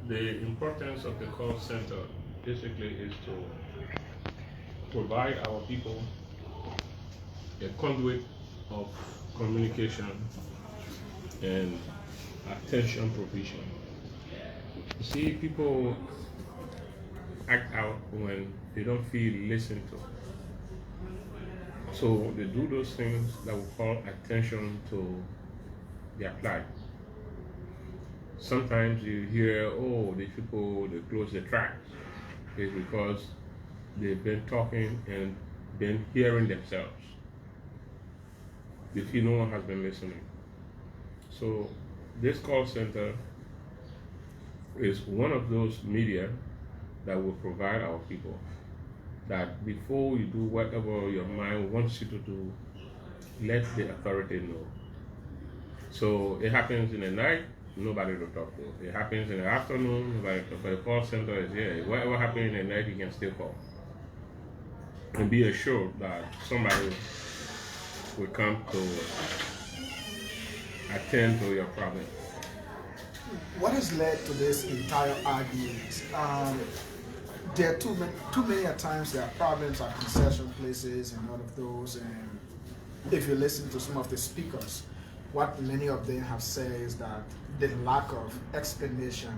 The importance of the call center basically is to provide our people a conduit of communication and attention provision. You see, people act out when they don't feel listened to. So they do those things that will call attention to their plight. Sometimes you hear, oh, these people, they close the tracks. It's because they've been talking and been hearing themselves. They feel no one has been listening. So this call center is one of those media that will provide our people that before you do whatever your mind wants you to do, let the authority know. So it happens in the night, nobody to talk to. It happens in the afternoon, nobody to talk to. The call center is here. Whatever happens in the night, you can still call. And be assured that somebody will come to attend to your problem. What has led to this entire argument? There are too many at times there are problems at concession places and all of those. And if you listen to some of the speakers, what many of them have said is that the lack of explanation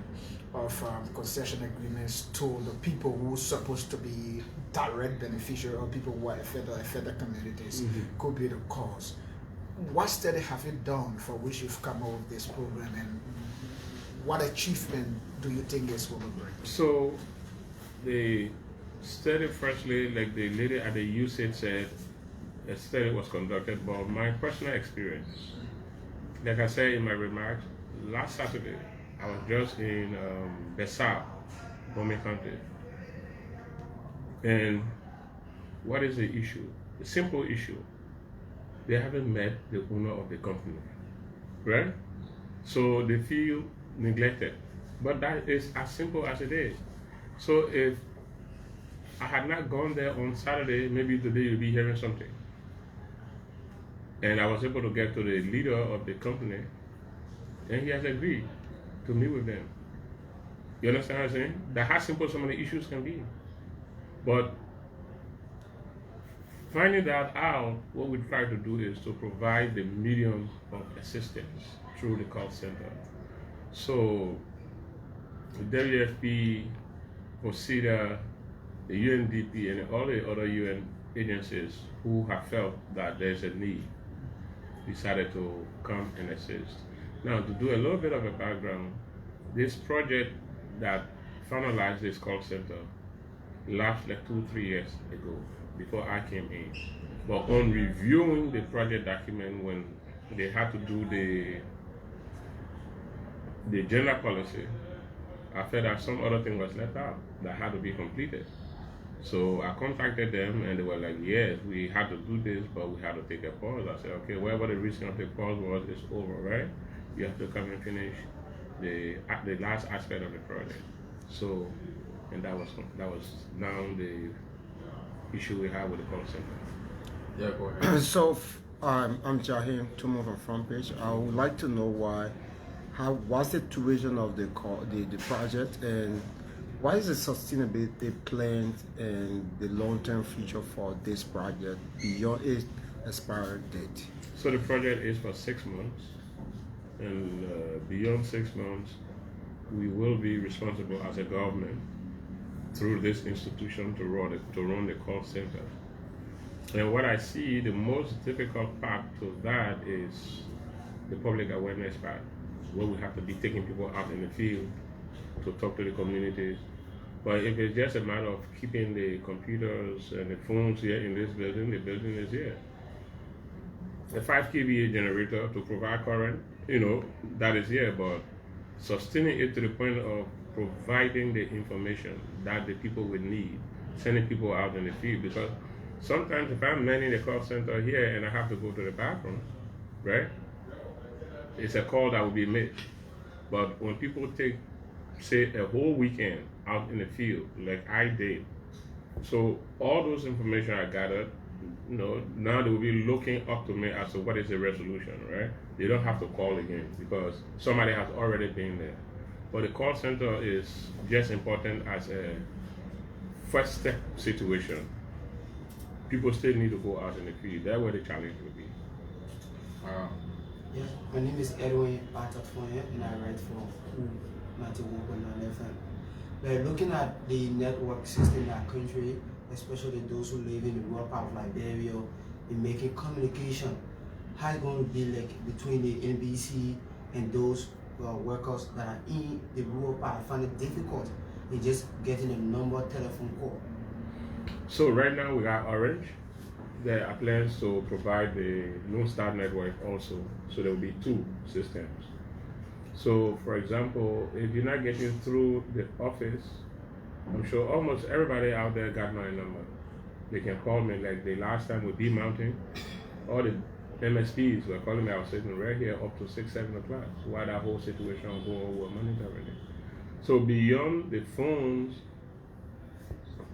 of concession agreements to the people who are supposed to be direct beneficiary or people who are affected communities could be the cause. What study have you done for which you've come up with this program, and what achievement do you think this will bring? So the study, firstly, like the lady at the USAID said, a study was conducted, but my personal experience, like I said in my remarks, last Saturday, I was just in Besau, Bome County. And what is the issue? The simple issue, they haven't met the owner of the company, right? So they feel neglected. But that is as simple as it is. So if I had not gone there on Saturday, maybe today you'll be hearing something. And I was able to get to the leader of the company, and he has agreed to meet with them. You understand what I'm saying? That's how simple some of the issues can be. But finding that out, what we try to do is to provide the medium of assistance through the call center. So the WFP, OSIDA, the UNDP, and all the other UN agencies who have felt that there's a need decided to come and assist. Now, to do a little bit of a background, this project that finalized this call center last like 2-3 years ago, before I came in. But on reviewing the project document, when they had to do the gender policy, I felt that some other thing was left out that had to be completed. So I contacted them and they were like, yes, we had to do this, but we had to take a pause. I said, okay, whatever the reason of the pause was, it's over, right? You have to come and finish the last aspect of the project. So, and that was now the issue we have with the call center. Yeah, go ahead. So, I'm Jahim, to move on front page. I would like to know what's the duration of the project, and what is the sustainability plan and the long-term future for this project beyond its expired date? So the project is for 6 months, and beyond 6 months, we will be responsible as a government through this institution to run the call center. And what I see, the most difficult part to that is the public awareness part, where we have to be taking people out in the field to talk to the communities. But if it's just a matter of keeping the computers and the phones here in this building, the building is here. A 5 kVA generator to provide current, that is here, but sustaining it to the point of providing the information that the people would need, sending people out in the field. Because sometimes if I'm manning the call center here and I have to go to the bathroom, right? It's a call that will be made. But when people take, say, a whole weekend out in the field, like I did, so all those information I gathered, now they will be looking up to me as to what is the resolution, right? They don't have to call again because somebody has already been there. But the call center is just important as a first step situation. People still need to go out in the field. That's where the challenge will be. Yes, my name is Edwin Atty, and I write for Matthew 1.9 FM. We're looking at the network system in our country, especially those who live in the rural part of Liberia, in making communication. How it's going to be like between the NBC and those workers that are in the rural part. I find it difficult in just getting a number telephone call. So right now we got Orange. There are plans to provide the Lone Star network also. So there will be two systems. So for example, if you're not getting through the office, I'm sure almost everybody out there got my number. They can call me. Like the last time with D-Mountain, all the MSPs were calling me. I was sitting right here up to 6, 7 o'clock while that whole situation was going on, we're monitoring it. So beyond the phones,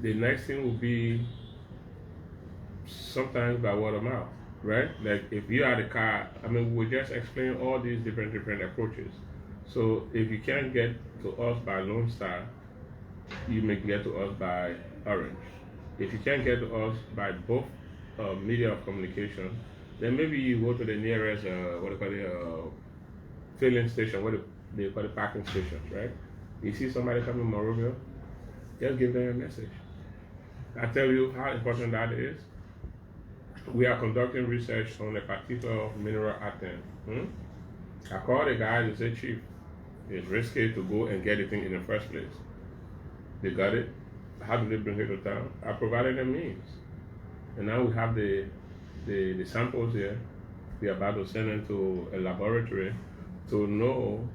the next thing will be sometimes by word of mouth, right? Like if you are the car, I mean, we just explain all these different approaches. So if you can't get to us by Lone Star, you may get to us by Orange. If you can't get to us by both media of communication, then maybe you go to the nearest, filling station, they call it parking stations, right? You see somebody coming in Monrovia, just give them a message. I tell you how important that is. We are conducting research on a particular mineral item. I called the guy and said, Chief, it's risky to go and get the thing in the first place. They got it. How do they bring it to town? I provided them means. And now we have the samples here. We are about to send them to a laboratory to know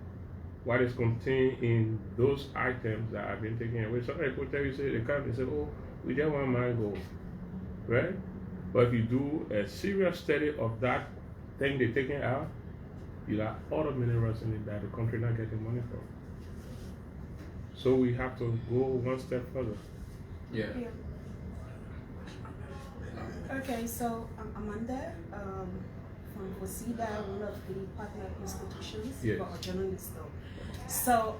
what is contained in those items that have been taken away. Somebody could tell you, say, they come and say, oh, we just want mango, right? But if you do a serious study of that thing they're taking out, you got all the minerals in it that the country not getting money from. So we have to go one step further. Yeah. Okay, so I'm Amanda from Wasida, one of the partner institutions Yes. for journalists. So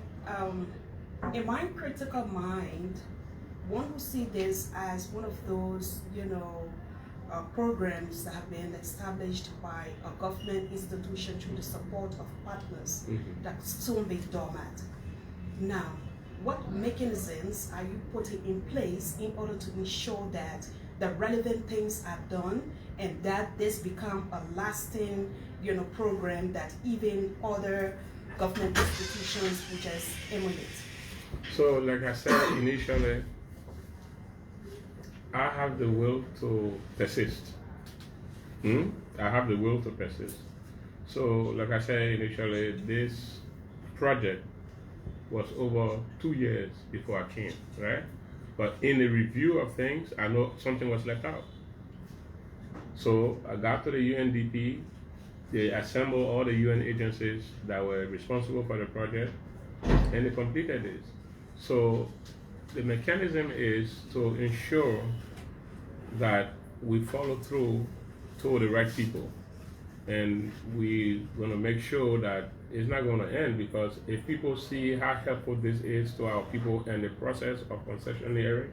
in my critical mind, one will see this as one of those, programs that have been established by a government institution through the support of partners that soon be dormant. Now, what mechanisms are you putting in place in order to ensure that the relevant things are done and that this become a lasting, program that even other government institutions will just emulate? So like I said initially, I have the will to persist. I have the will to persist. So like I said initially, this project was over 2 years before I came, right? But in the review of things, I know something was left out. So I got to the UNDP, they assembled all the UN agencies that were responsible for the project, and they completed this. So the mechanism is to ensure that we follow through to the right people. And we're going to make sure that it's not going to end, because if people see how helpful this is to our people and the process of concessionaire,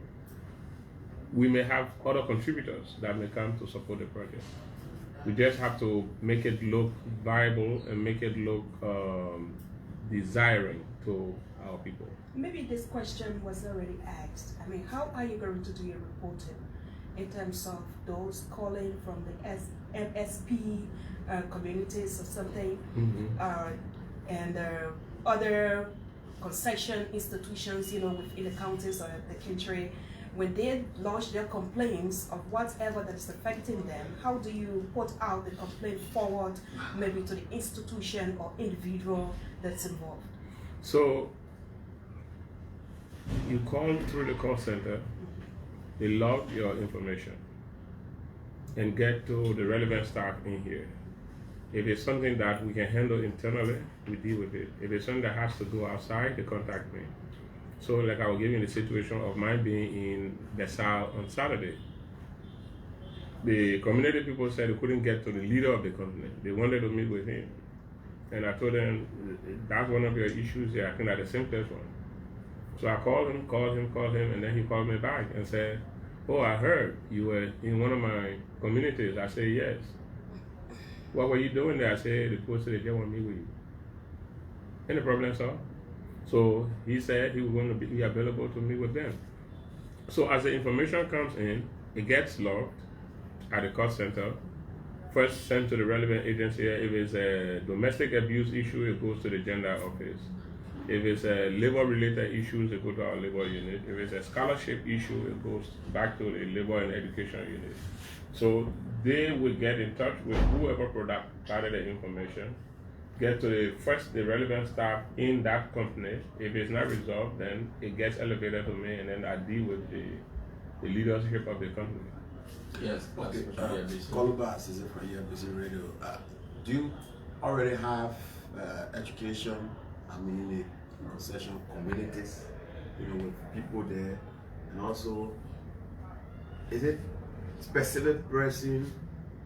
we may have other contributors that may come to support the project. We just have to make it look viable and make it look desiring to our people. Maybe this question was already asked. I mean, how are you going to do your reporting in terms of those calling from the MSP communities or something, and other concession institutions, within the counties or the country, when they launch their complaints of whatever that is affecting them? How do you put out the complaint forward, maybe to the institution or individual that's involved? So you call through the call center, they log your information and get to the relevant staff in here. If it's something that we can handle internally, we deal with it. If it's something that has to go outside, they contact me. So like I was giving the situation of mine being in Nassau on Saturday. The community people said they couldn't get to the leader of the company. They wanted to meet with him. And I told him, that's one of your issues here. I think that's the simplest one. So I called him, and then he called me back and said, oh, I heard you were in one of my communities. I said, yes. What were you doing there? I said, the posted they just want to meet with you. Any problem solved? So he said he was going to be available to meet with them. So as the information comes in, it gets logged at the call center, first sent to the relevant agency. If it's a domestic abuse issue, it goes to the gender office. If it's a labor-related issues, it goes to our labor unit. If it's a scholarship issue, it goes back to the labor and education unit. So they will get in touch with whoever provided the information, get to the relevant staff in that company. If it's not resolved, then it gets elevated to me, and then I deal with the leadership of the company. Yes, Okay, that's Colubas is it for EFBC Radio? Do you already have education, concession communities, with people there? And also, is it specific person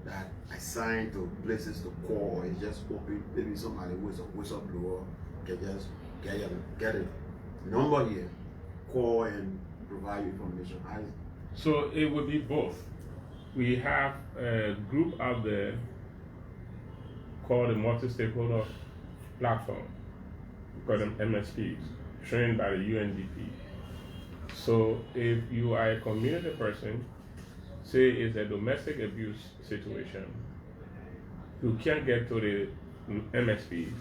that assigned to places to call, or is just open, maybe somebody who is a whistleblower can just get a number here, call and provide you information? So it would be both. We have a group out there called the Multi-Stakeholder Platform, we call them MSPs, trained by the UNDP. So if you are a community person, say it's a domestic abuse situation, you can't get to the MSPs.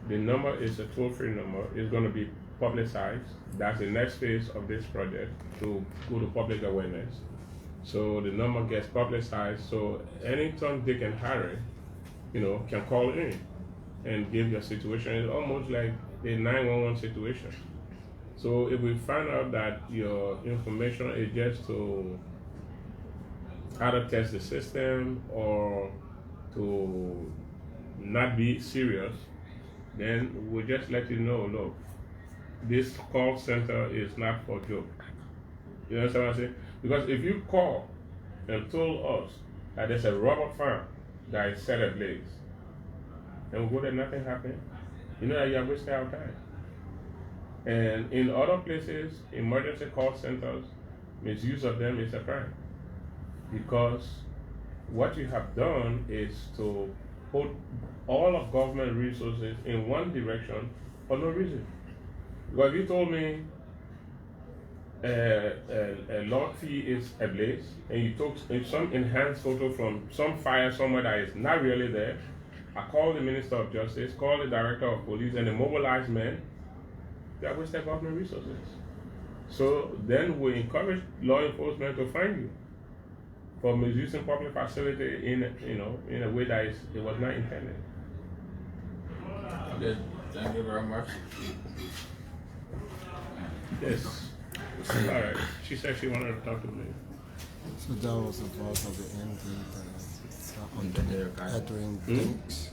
The number is a toll-free number. It's going to be publicized. That's the next phase of this project, to go to public awareness. So the number gets publicized. So any Tom, Dick, and Harry, can call in and give your situation. It's almost like a 911 situation. So if we find out that your information is just to either test the system or to not be serious, then we'll just let you know, look, this call center is not for joke. You understand what I'm saying? Because if you call and told us that there's a rubber farm that is set ablaze, and we go there, nothing happened, you know that you have wasted our time. And in other places, emergency call centers, misuse of them is a crime. Because what you have done is to put all of government resources in one direction for no reason. Because you told me a lot fee is ablaze, and you took some enhanced photo from some fire somewhere that is not really there. I called the Minister of Justice, called the Director of Police, and the mobilized men. That was their government resources. So then we encourage law enforcement to find you for misusing public facility in a way that it was not intended. Okay, thank you very much. Yes. All right. She said she wanted to talk to me. So that was the voice of the MD on the Edwin Dinks.